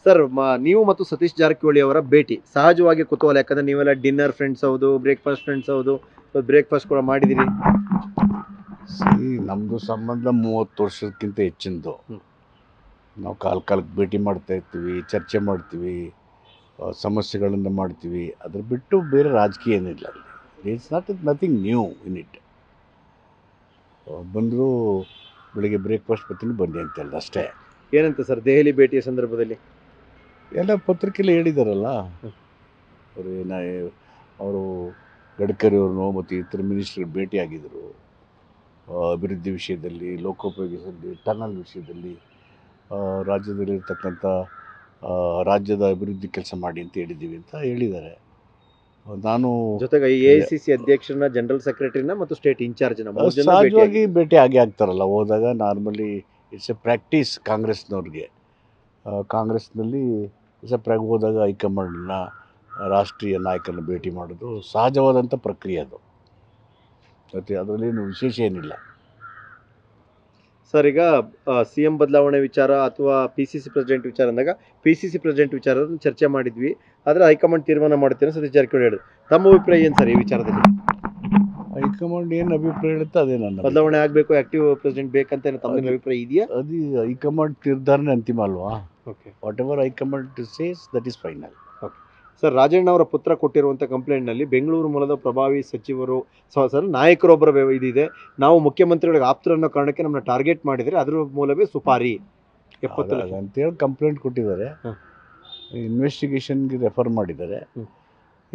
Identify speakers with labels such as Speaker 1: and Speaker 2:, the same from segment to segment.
Speaker 1: Sir ನೀವು ಮತ್ತು ಸತೀಶ್ ಜಾರಕಿಹೊಳಿ ಅವರ ಭೇಟಿ ಸಹಜವಾಗಿ ಕುತೂಹಲ, ಯಾಕಂದ್ರೆ ನೀವೆಲ್ಲ ಡಿನ್ನರ್ ಫ್ರೆಂಡ್ಸ್ ಹೌದು, ಬ್ರೇಕ್ಫಾಸ್ಟ್ ಫ್ರೆಂಡ್ಸ್ ಹೌದು, ಬ್ರೇಕ್ಫಾಸ್ಟ್ ಕೂಡ ಮಾಡಿದಿರಿ.
Speaker 2: ನಮ್ಮದು ಸಂಬಂಧ 30 ವರ್ಷಕ್ಕಿಂತ ಹೆಚ್ಚಿನದು. ನಾವು ಕಾಲಕ್ಕೆ ಭೇಟಿ ಮಾಡ್ತಾ ಇರ್ತೀವಿ, ಚರ್ಚೆ ಮಾಡ್ತೀವಿ, ಸಮಸ್ಯೆಗಳನ್ನು ಮಾಡ್ತೀವಿ. ಅದ್ರ ಬಿಟ್ಟು ಬೇರೆ ರಾಜಕೀಯ ಏನಿಲ್ಲ ಅಲ್ಲಿ. It's nothing new in it. ಬಂದರು ಬೆಳಿಗ್ಗೆ ಬ್ರೇಕ್ಫಾಸ್ಟ್ ಬರ್ತೀನಿ ಬನ್ನಿ ಅಂತ ಹೇಳಿದ ಅಷ್ಟೇ.
Speaker 1: ಏನಂತ ಸರ್ ದೆಹಲಿ ಭೇಟಿಯ ಸಂದರ್ಭದಲ್ಲಿ
Speaker 2: ಎಲ್ಲ ಪತ್ರಿಕೆಯಲ್ಲಿ ಹೇಳಿದಾರಲ್ಲ, ಅವರು ಗಡ್ಕರಿ ಅವ್ರನ್ನೋ ಮತ್ತು ಇತರ ಮಿನಿಸ್ಟ್ರಿಗೆ ಭೇಟಿಯಾಗಿದ್ದರು. ಅಭಿವೃದ್ಧಿ ವಿಷಯದಲ್ಲಿ, ಲೋಕೋಪಯೋಗಿ ಟನಲ್ ವಿಷಯದಲ್ಲಿ, ರಾಜ್ಯದಲ್ಲಿರ್ತಕ್ಕಂಥ ರಾಜ್ಯದ ಅಭಿವೃದ್ಧಿ ಕೆಲಸ ಮಾಡಿ ಅಂತ ಹೇಳಿದ್ದೀವಿ ಅಂತ ಹೇಳಿದ್ದಾರೆ. ನಾನು
Speaker 1: ಜೊತೆಗೆ AICC ಅಧ್ಯಕ್ಷರನ್ನ, ಜನರಲ್ ಸೆಕ್ರೆಟರಿನ ಮತ್ತು ಸ್ಟೇಟ್ ಇನ್ಚಾರ್ಜ್ನ
Speaker 2: ಸಹಜವಾಗಿ ಭೇಟಿ ಆಗ್ತಾರಲ್ಲ ಹೋದಾಗ. ನಾರ್ಮಲಿ ಇಟ್ಸ್ ಎ ಪ್ರಾಕ್ಟೀಸ್ ಕಾಂಗ್ರೆಸ್ನವ್ರಿಗೆ. ಕಾಂಗ್ರೆಸ್ನಲ್ಲಿ ಹೋದಾಗ ಹೈಕಮಾಂಡ್ನ ರಾಷ್ಟ್ರೀಯ ನಾಯಕರನ್ನು ಭೇಟಿ ಮಾಡೋದು ಸಹಜವಾದಂಥ ಪ್ರಕ್ರಿಯೆ ಅದು. ಮತ್ತು ಅದರಲ್ಲೇನು ವಿಶೇಷ ಏನಿಲ್ಲ.
Speaker 1: ಸರ್, ಈಗ CM ಬದಲಾವಣೆ ವಿಚಾರ ಅಥವಾ PCC ಪ್ರೆಸಿಡೆಂಟ್ ವಿಚಾರ ಅಂದಾಗ PCC ಪ್ರೆಸಿಡೆಂಟ್ ವಿಚಾರವನ್ನು ಚರ್ಚೆ ಮಾಡಿದ್ವಿ, ಆದರೆ ಹೈಕಮಾಂಡ್ ತೀರ್ಮಾನ ಮಾಡ್ತೇನೆ ಸತೀಶ್ ಜಾರಕಿಹೊಳಿ ಹೇಳಿದ್ರು. ತಮ್ಮ ಅಭಿಪ್ರಾಯ ಏನು ಸರ್ ಈ ವಿಚಾರದಲ್ಲಿ?
Speaker 2: ಹೈಕಮಾಂಡ್ ಏನು ಅಭಿಪ್ರಾಯ ಹೇಳುತ್ತೆ ಅದೇ ನನ್ನ
Speaker 1: ಬದಲಾವಣೆ ಆಗಬೇಕು, ಆಕ್ಟಿವ್ ಪ್ರೆಸಿಡೆಂಟ್ ಬೇಕಂತ ತಮ್ಮ ಅಭಿಪ್ರಾಯ ಇದೆಯಾ?
Speaker 2: ಅದು ಹೈಕಮಾಂಡ್ ನಿರ್ಧಾರನೇ ಅಂತಿಮ ಅಲ್ವಾ?
Speaker 1: Okay,
Speaker 2: what ever high command says that is final.
Speaker 1: Okay sir, Rajanna ಅವರ ಪುತ್ರ ಕೊಟ್ಟಿರುವಂಥ ಕಂಪ್ಲೇಂಟ್ನಲ್ಲಿ ಬೆಂಗಳೂರು ಮೂಲದ ಪ್ರಭಾವಿ ಸಚಿವರು ಸರ್ ನಾಯಕರೊಬ್ಬರ ಇದಿದೆ, ನಾವು ಮುಖ್ಯಮಂತ್ರಿಗಳಿಗೆ ಆಪ್ತರು ಅನ್ನೋ ಕಾರಣಕ್ಕೆ ನಮ್ಮನ್ನ ಟಾರ್ಗೆಟ್ ಮಾಡಿದರೆ ಅದರ ಮೂಲವೇ ಸುಪಾರಿ 70 ಲಕ್ಷ
Speaker 2: ಅಂತೇಳಿ ಕಂಪ್ಲೇಂಟ್ ಕೊಟ್ಟಿದ್ದಾರೆ. ಇನ್ವೆಸ್ಟಿಗೇಷನ್ಗೆ ರೆಫರ್ ಮಾಡಿದ್ದಾರೆ.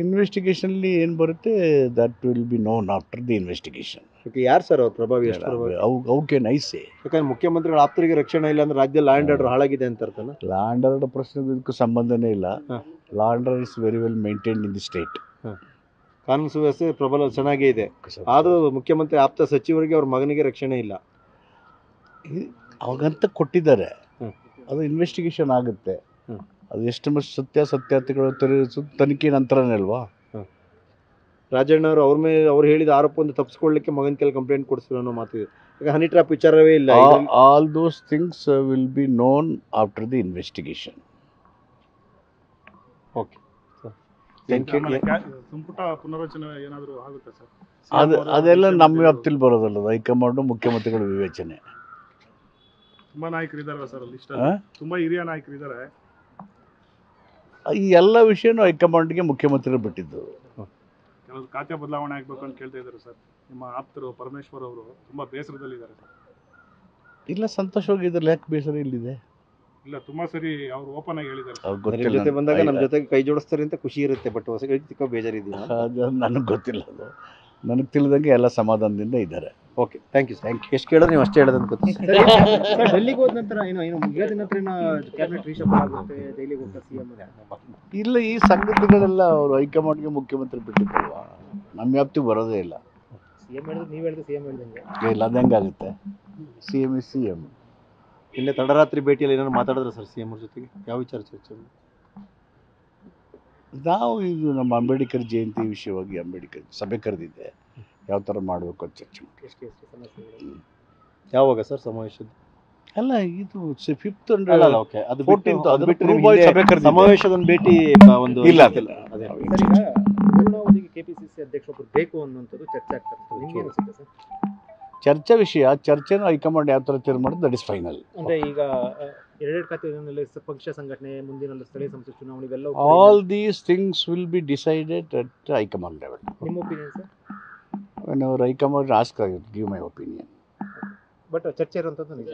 Speaker 2: ಇನ್ವೆಸ್ಟಿಗೇಷನ್ಲಿ ಏನು ಬರುತ್ತೆ that will be known after the investigation.
Speaker 1: Okay, ಯಾರು ಸರ್ ಅವ್ರು ಪ್ರಭಾವಿ? ಎಷ್ಟು ಪ್ರಭಾವಿ?
Speaker 2: How can I say?
Speaker 1: ಯಾಕಂದ್ರೆ ಮುಖ್ಯಮಂತ್ರಿಗಳ ಆಪ್ತರಿಗೆ ರಕ್ಷಣೆ ಇಲ್ಲ ಅಂದ್ರೆ ರಾಜ್ಯದಲ್ಲಿ ಲಾ ಆ್ಯಂಡ್ ಆರ್ಡರ್ ಹಾಳಾಗಿದೆ ಅಂತ ಅರ್ಥನ?
Speaker 2: ಲಾ ಆ್ಯಂಡ್ ಆರ್ಡರ್ ಪ್ರಶ್ನೆಗೂ ಇದಕ್ಕೂ ಸಂಬಂಧನೇ ಇಲ್ಲ. Law and order is very well maintained in the state.
Speaker 1: ಕಾನೂನು ಸುವ್ಯವಸ್ಥೆ ಪ್ರಬಲ ಚೆನ್ನಾಗೇ ಇದೆ. ಆದರೂ ಮುಖ್ಯಮಂತ್ರಿ ಆಪ್ತ ಸಚಿವರಿಗೆ ಅವ್ರ ಮಗನಿಗೆ ರಕ್ಷಣೆ ಇಲ್ಲ.
Speaker 2: ಅವಾಗಂತ ಕೊಟ್ಟಿದ್ದಾರೆ, ಅದು ಇನ್ವೆಸ್ಟಿಗೇಷನ್ ಆಗುತ್ತೆ. ಅದು ಎಷ್ಟು ಸತ್ಯಾಸತ್ಯತೆಗಳು ತನಿಖೆ ನಂತರನೇ ಅಲ್ವಾ?
Speaker 1: ರಾಜಣ್ಣ ಅವರು ಅವ್ರ ಮೇಲೆ ಅವ್ರು ಹೇಳಿದ ಆರೋಪವನ್ನು ತಪ್ಪಿಸ್ಕೊಳ್ಳಿಕ್ಕೆ ಮಗನ ಕೆಲ ಕಂಪ್ಲೇಂಟ್ ಕೊಡಿಸಿದ್ರು ಅನ್ನೋ ಮಾತಿದೆ. ಈಗ ಹನಿ ಟ್ರ್ಯಾಪ್ ವಿಚಾರವೇ ಇಲ್ಲ.
Speaker 2: All those things will be known after the investigation.
Speaker 1: Okay,
Speaker 3: ಸಂಪುಟ ಪುನರಚನೆ ಏನಾದರೂ ಆಗುತ್ತೆ ಸರ್?
Speaker 2: ಅದೆಲ್ಲ ನಮ್ಮ ವ್ಯಾಪ್ತಿಲಿ ಬರೋದಲ್ಲ, ಹೈಕಮಾಂಡು ಮುಖ್ಯಮಂತ್ರಿಗಳ ವಿವೇಚನೆ.
Speaker 3: ತುಂಬಾ ನಾಯಕರಿದ್ದಾರೆ ಸರ್ ಲಿಸ್ಟ್, ತುಂಬಾ ಹಿರಿಯ ನಾಯಕರಿದ್ದಾರೆ.
Speaker 2: ಈ ಎಲ್ಲ ವಿಷಯನೂ ಹೈಕಮಾಂಡ್ಗೆ ಮುಖ್ಯಮಂತ್ರಿಗಳು ಬಿಟ್ಟಿದ್ದು.
Speaker 3: ಕೆಲವು ಖಾತೆ ಬದಲಾವಣೆ ಆಗಬೇಕು ಅಂತ ಕೇಳ್ತಾ ಇದ್ದಾರೆ ಸರ್. ನಿಮ್ಮ ಆಪ್ತರು ಪರಮೇಶ್ವರ್ ಅವರು ತುಂಬಾ ಬೇಸರದಲ್ಲಿದ್ದಾರೆ ಸರ್.
Speaker 2: ಇಲ್ಲ, ಸಂತೋಷವಾಗಿದ್ರಲ್ಲಿ ಯಾಕೆ ಬೇಸರ ಇಲ್ಲಿದೆ?
Speaker 3: ಇಲ್ಲ, ತುಂಬಾ ಸರಿ ಅವರು ಓಪನ್ ಆಗಿ ಹೇಳಿದ್ದಾರೆ.
Speaker 1: ಜೊತೆ ಬಂದಾಗ ನಮ್ಮ ಜೊತೆಗೆ ಕೈ ಜೋಡಿಸ್ತಾರೆ ಅಂತ ಖುಷಿ ಇರುತ್ತೆ, ಬಟ್ ಹೊಸ ಚಿಕ್ಕ ಬೇಜಾರಿದೆಯಾ?
Speaker 2: ಅದು ನನಗೆ ಗೊತ್ತಿಲ್ಲ. ಅದು ನನಗೆ ತಿಳಿದಂಗೆ ಎಲ್ಲ ಸಮಾಧಾನದಿಂದ ಇದ್ದಾರೆ.
Speaker 1: Okay, thank you. ಎಷ್ಟು ಕೇಳೋದು ನೀವು ಅಷ್ಟೇ ಹೇಳೋದಂತ ಗೊತ್ತಿಲ್ಲ. ಡೆಲ್ಲಿಗೆ ಹೋದ ನಂತರ ಮುಗಿಯೋದ ನಂತರ ಕ್ಯಾಬಿನೆಟ್ ರೀಶಫಲ್ ಆಗುತ್ತೆ, ಡೆಲ್ಲಿಗೆ ಹೋಗ್ತಾ CM
Speaker 2: ಇಲ್ಲ, ಈ ಸಂಗತಿಗಳೆಲ್ಲ ಅವರು ಹೈಕಮಾಂಡ್ಗೆ ಮುಖ್ಯಮಂತ್ರಿ ಬಿಟ್ಟಿದ್ದಲ್ವಾ, ನಮ್ಮ ವ್ಯಾಪ್ತಿಗೆ ಬರೋದೇ ಇಲ್ಲ.
Speaker 1: CM ಹೇಳಿದ್ರೆ ನೀವು ಹೇಳಿದ್ರೆ CM ಹೇಳ್ದಂಗೆ
Speaker 2: ಇಲ್ಲ, ಅದು ಹೆಂಗಾಗುತ್ತೆ? CM is CM.
Speaker 1: ನಿನ್ನೆ ತಡರಾತ್ರಿ ಭೇಟಿಯಲ್ಲಿ ಏನಾದ್ರು ಮಾತಾಡಿದ್ರೆ ಸರ್ CM ಅವ್ರ ಜೊತೆಗೆ? ಯಾವ ವಿಚಾರ ಚರ್ಚೆ?
Speaker 2: ನಾವು ಇದು ನಮ್ಮ ಅಂಬೇಡ್ಕರ್ ಜಯಂತಿ ವಿಷಯವಾಗಿ ಅಂಬೇಡ್ಕರ್ ಸಭೆ ಕರೆದಿದ್ದೆ, ಯಾವ ಥರ ಮಾಡಬೇಕು ಅಂತ ಚರ್ಚೆ ಮಾಡಿ.
Speaker 1: ಯಾವಾಗ ಸರ್ ಸಮಾವೇಶದ?
Speaker 2: ಅಲ್ಲ, ಇದು 5th and
Speaker 1: 14th ಸಮಾವೇಶದ ಭೇಟಿ ಒಂದು
Speaker 2: ಇಲ್ಲ.
Speaker 1: ಪೂರ್ಣಾವಧಿಗೆ KPCC ಅಧ್ಯಕ್ಷ ಒಬ್ಬರು ಬೇಕು ಅನ್ನುವಂಥದ್ದು ಚರ್ಚೆ ಆಗ್ತಾ ಇರ್ತದೆ. ನಿಮ್ಗೆ ಅನಿಸುತ್ತೆ ಸರ್?
Speaker 2: ಚರ್ಚೆ ವಿಷಯ, ಚರ್ಚೆನೂ ಹೈಕಮಾಂಡ್ ಯಾವ ಥರ ತೀರ್ಮಾನ ದಟ್ ಇಸ್ ಫೈನಲ್.
Speaker 1: ಅಂದರೆ ಈಗ ಎರಡೆರಡು ಖಾತೆಗಳಲ್ಲಿ ಪಕ್ಷ ಸಂಘಟನೆ, ಮುಂದಿನ ಸ್ಥಳೀಯ ಸಂಸ್ಥೆ ಚುನಾವಣೆ, ಇವೆಲ್ಲ
Speaker 2: all these things will be decided at high command level.
Speaker 1: ನಿಮ್ಮ opinion sir?
Speaker 2: When our high command ask I give my opinion.
Speaker 1: But ಚರ್ಚೆ ಇರುವಂಥದ್ದು ನಿಜ.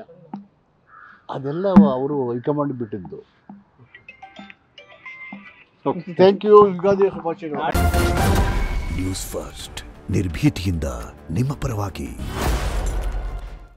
Speaker 2: ಅದೆಲ್ಲ ಅವರು ಹೈಕಮಾಂಡ್ ಬಿಟ್ಟಿದ್ದು. Thank you. ಯುಗಾದಿ ಶುಭಾಶಯಗಳು.
Speaker 4: ನ್ಯೂಸ್ ಫಸ್ಟ್, ನಿರ್ಭೀತಿಯಿಂದ ನಿಮ್ಮ ಪರವಾಗಿ.